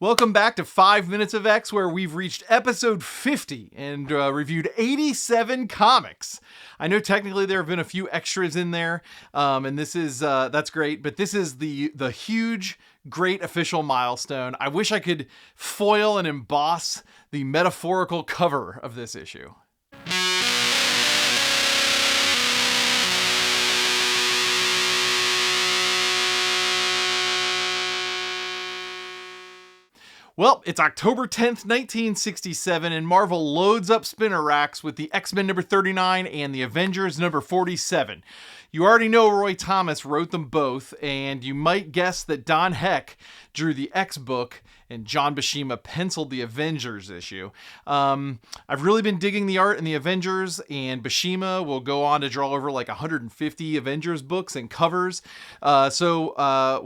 Welcome back to 5 Minutes of X, where we've reached episode 50 and reviewed 87 comics. I know technically there have been a few extras in there, and this is that's great, but this is the huge, great official milestone. I wish I could foil and emboss the metaphorical cover of this issue. Well, it's October 10th, 1967, and Marvel loads up spinner racks with the X-Men number 39 and the Avengers number 47. You already know Roy Thomas wrote them both, and you might guess that Don Heck drew the X book and John Buscema penciled the Avengers issue. I've really been digging the art in the Avengers, and Buscema will go on to draw over like 150 Avengers books and covers. While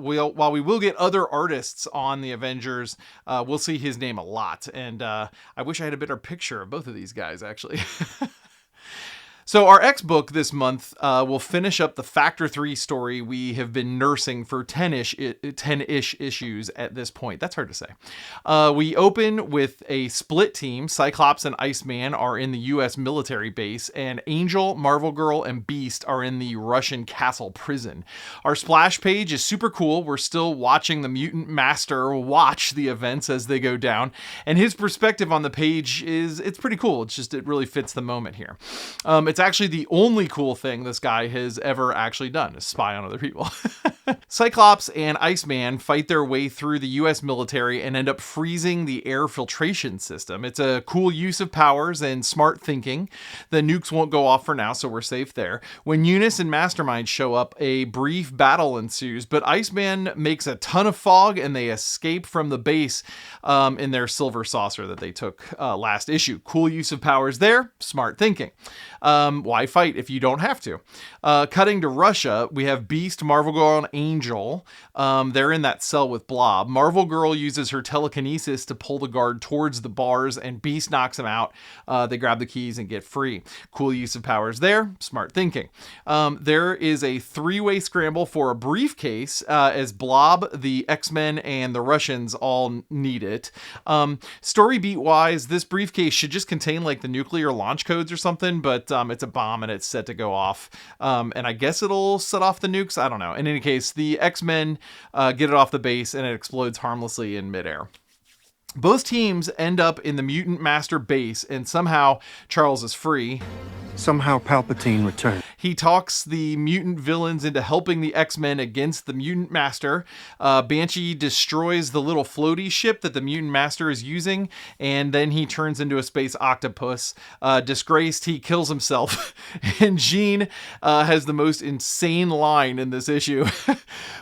we will get other artists on the Avengers, we'll see his name a lot. And I wish I had a better picture of both of these guys, actually. So our X book this month will finish up the Factor 3 story we have been nursing for 10-ish issues at this point. That's hard to say. We open with a split team. Cyclops and Iceman are in the U.S. military base, and Angel, Marvel Girl, and Beast are in the Russian castle prison. Our splash page is super cool. We're still watching the Mutant Master watch the events as they go down, and his perspective on the page it's pretty cool. It really fits the moment here. It's actually the only cool thing this guy has ever actually done, is spy on other people. Cyclops and Iceman fight their way through the US military and end up freezing the air filtration system. It's a cool use of powers and smart thinking. The nukes won't go off for now, so we're safe there. When Eunice and Mastermind show up, a brief battle ensues, but Iceman makes a ton of fog and they escape from the base in their silver saucer that they took last issue. Cool use of powers there, smart thinking. Why fight if you don't have to? Cutting to Russia, we have Beast, Marvel Girl, and Angel. They're in that cell with Blob. Marvel Girl uses her telekinesis to pull the guard towards the bars, and Beast knocks him out. They grab the keys and get free. Cool use of powers there. Smart thinking. There is a three-way scramble for a briefcase as Blob, the X-Men, and the Russians all need it. Story beat-wise, this briefcase should just contain like the nuclear launch codes or something, but it's a bomb and it's set to go off. And I guess it'll set off the nukes. I don't know. In any case, the X-Men get it off the base and it explodes harmlessly in midair. Both teams end up in the Mutant Master base, and somehow Charles is free. Somehow Palpatine returned. He talks the mutant villains into helping the X-Men against the Mutant Master. Banshee destroys the little floaty ship that the Mutant Master is using, and then he turns into a space octopus. Disgraced, he kills himself. And Jean has the most insane line in this issue.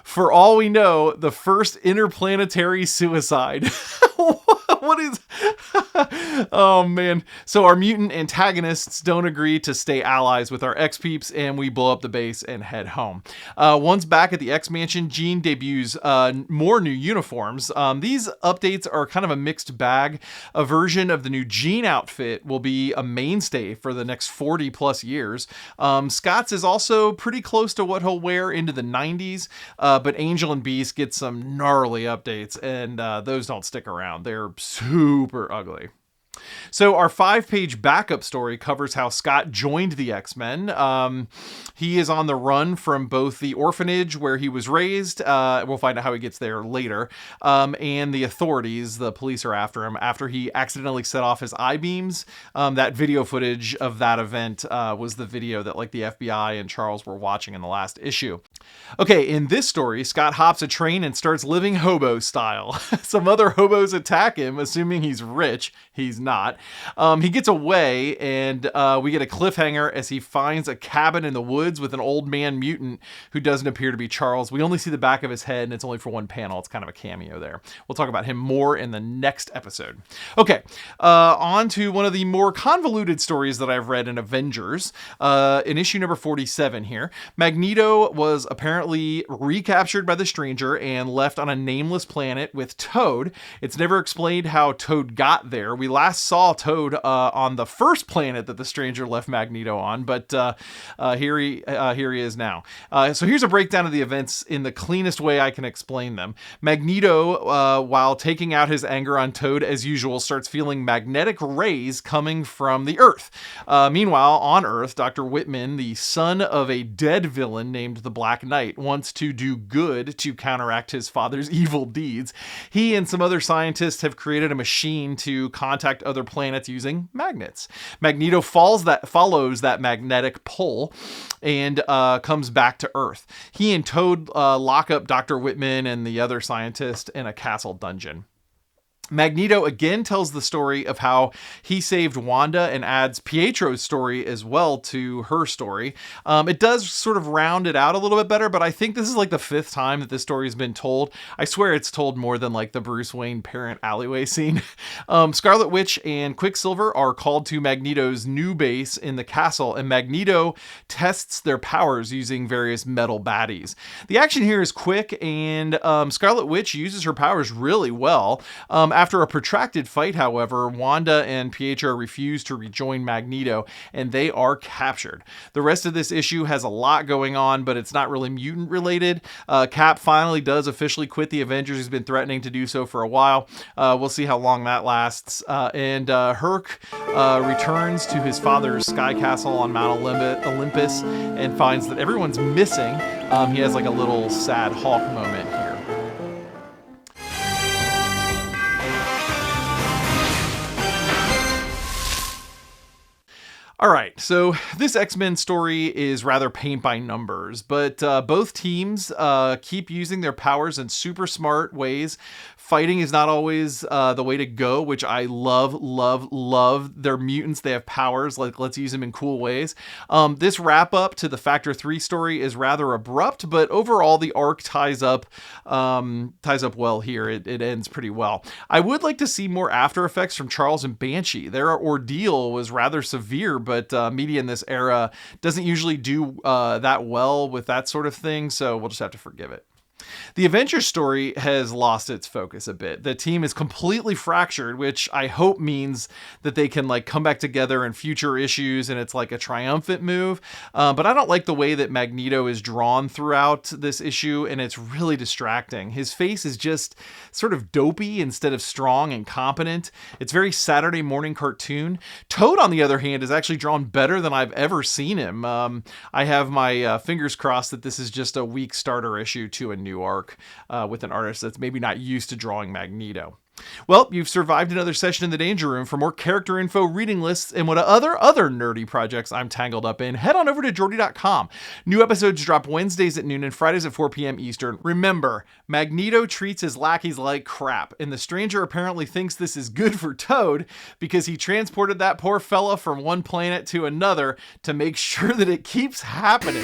For all we know, the first interplanetary suicide. What is... Oh, man. So our mutant antagonists don't agree to stay allies with our X-Peeps, and we blow up the base and head home. Once back at the X-Mansion, Jean debuts more new uniforms. These updates are kind of a mixed bag. A version of the new Jean outfit will be a mainstay for the next 40 plus years. Scott's is also pretty close to what he'll wear into the 90s, but Angel and Beast get some gnarly updates, and those don't stick around. They're super ugly. So our 5-page backup story covers how Scott joined the X-Men. He is on the run from both the orphanage where he was raised, we'll find out how he gets there later, and the authorities. The police are after him after he accidentally set off his I-beams. That video footage of that event was the video that like the FBI and Charles were watching in the last issue. Okay, in this story, Scott hops a train and starts living hobo style. Some other hobos attack him, assuming he's rich. He's not. He gets away, and we get a cliffhanger as he finds a cabin in the woods with an old man mutant who doesn't appear to be Charles. We only see the back of his head, and it's only for one panel. It's kind of a cameo there. We'll talk about him more in the next episode. Okay, on to one of the more convoluted stories that I've read in Avengers. In issue number 47 here, Magneto was apparently recaptured by the Stranger and left on a nameless planet with Toad. It's never explained how Toad got there. We last saw Toad on the first planet that the Stranger left Magneto on, but here he is now. So here's a breakdown of the events in the cleanest way I can explain them. Magneto, while taking out his anger on Toad as usual, starts feeling magnetic rays coming from the Earth. Meanwhile, on Earth, Dr. Whitman, the son of a dead villain named the Black Knight, wants to do good to counteract his father's evil deeds. He and some other scientists have created a machine to contact other planets using magnets. Magneto follows that magnetic pull and comes back to Earth. He and Toad lock up Dr. Whitman and the other scientist in a castle dungeon. Magneto again tells the story of how he saved Wanda and adds Pietro's story as well to her story. It does sort of round it out a little bit better, but I think this is like the 5th time that this story has been told. I swear it's told more than like the Bruce Wayne parent alleyway scene. Scarlet Witch and Quicksilver are called to Magneto's new base in the castle, and Magneto tests their powers using various metal baddies. The action here is quick, and Scarlet Witch uses her powers really well. After a protracted fight, however, Wanda and Pietro refuse to rejoin Magneto, and they are captured. The rest of this issue has a lot going on, but it's not really mutant related. Cap finally does officially quit the Avengers. He's been threatening to do so for a while. We'll see how long that lasts. And Herc returns to his father's sky castle on Mount Olympus and finds that everyone's missing. He has like a little sad Hulk moment here. All right, so this X-Men story is rather paint by numbers, but both teams keep using their powers in super smart ways. Fighting is not always the way to go, which I love. They're mutants, they have powers, like let's use them in cool ways. This wrap up to the Factor 3 story is rather abrupt, but overall the arc ties up well here. It ends pretty well. I would like to see more after effects from Charles and Banshee. Their ordeal was rather severe, but media in this era doesn't usually do that well with that sort of thing, so we'll just have to forgive it. The Avengers story has lost its focus a bit. The team is completely fractured, which I hope means that they can like come back together in future issues and it's like a triumphant move. But I don't like the way that Magneto is drawn throughout this issue, and it's really distracting. His face is just sort of dopey instead of strong and competent. It's very Saturday morning cartoon. Toad, on the other hand, is actually drawn better than I've ever seen him. I have my fingers crossed that this is just a weak starter issue to a new arc with an artist that's maybe not used to drawing Magneto. Well, you've survived another session in the Danger Room. For more character info, reading lists, and what other nerdy projects I'm tangled up in, head on over to Jordy.com. New episodes drop Wednesdays at noon and Fridays at 4 p.m. Eastern. Remember, Magneto treats his lackeys like crap, and the Stranger apparently thinks this is good for Toad because he transported that poor fella from one planet to another to make sure that it keeps happening.